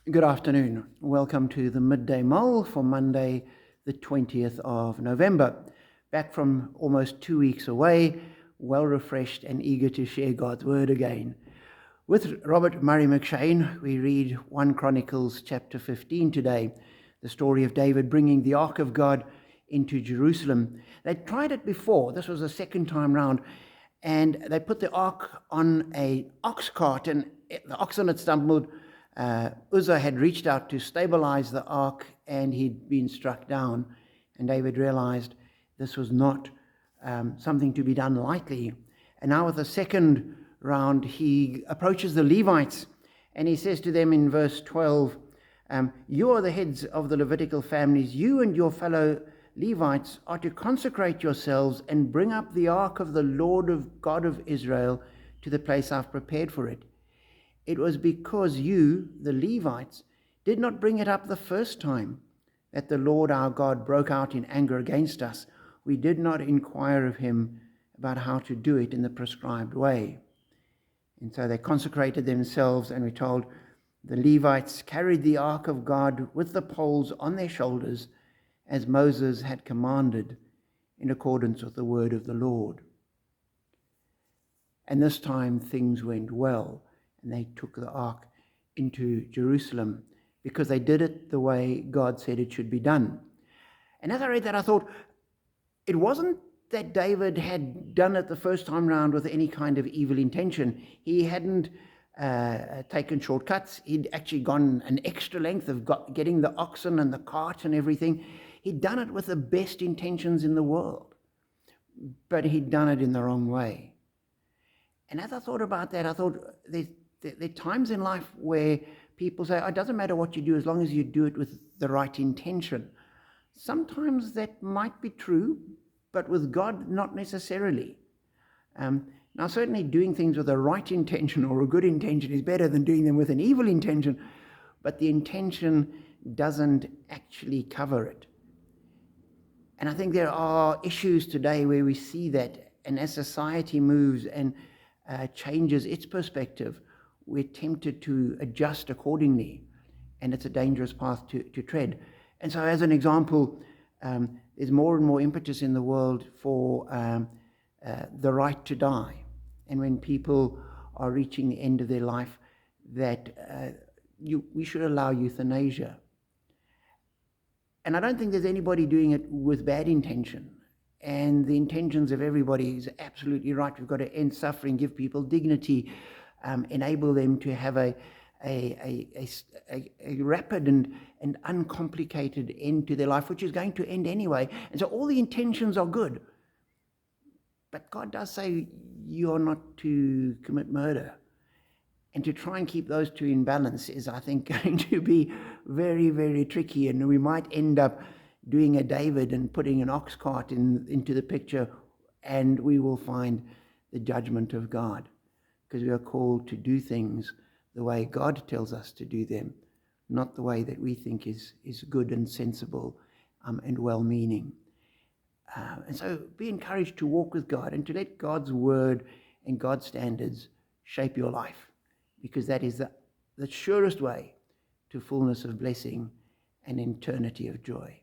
Good afternoon. Welcome to the Midday Mull for Monday, the 20th of November. Back from almost 2 weeks away, well refreshed and eager to share God's word again. With Robert Murray McShane, we read 1 Chronicles chapter 15 today, the story of David bringing the Ark of God into Jerusalem. They tried it before. This was the second time round, and they put the Ark on an ox cart, and the oxen had stumbled. Uzzah had reached out to stabilize the ark, and he'd been struck down. And David realized this was not something to be done lightly. And now with the second round, he approaches the Levites, and he says to them in verse 12, you are the heads of the Levitical families. You and your fellow Levites are to consecrate yourselves and bring up the ark of the Lord of God of Israel to the place I've prepared for it. It was because you, the Levites, did not bring it up the first time that the Lord our God broke out in anger against us. We did not inquire of him about how to do it in the prescribed way. And so they consecrated themselves, and we're told the Levites carried the ark of God with the poles on their shoulders, as Moses had commanded, in accordance with the word of the Lord. And this time things went well. And they took the ark into Jerusalem because they did it the way God said it should be done. And as I read that, I thought, it wasn't that David had done it the first time round with any kind of evil intention. He hadn't taken shortcuts. He'd actually gone an extra length of getting the oxen and the cart and everything. He'd done it with the best intentions in the world, but he'd done it in the wrong way. And as I thought about that, I thought, there are times in life where people say, it doesn't matter what you do as long as you do it with the right intention. Sometimes that might be true, but with God, not necessarily. Now, certainly doing things with a right intention or a good intention is better than doing them with an evil intention, but the intention doesn't actually cover it. And I think there are issues today where we see that, and as society moves and changes its perspective, we're tempted to adjust accordingly, and it's a dangerous path to tread. And so as an example, there's more and more impetus in the world for the right to die. And when people are reaching the end of their life, that we should allow euthanasia. And I don't think there's anybody doing it with bad intention. And the intentions of everybody is absolutely right. We've got to end suffering, give people dignity, enable them to have a rapid and uncomplicated end to their life, which is going to end anyway. And so all the intentions are good. But God does say you are not to commit murder. And to try and keep those two in balance is, I think, going to be very, very tricky. And we might end up doing a David and putting an ox cart into the picture, and we will find the judgment of God. Because we are called to do things the way God tells us to do them, not the way that we think is good and sensible and well-meaning. And so be encouraged to walk with God and to let God's word and God's standards shape your life, because that is the surest way to fullness of blessing and eternity of joy.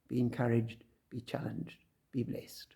Be encouraged, be challenged, be blessed.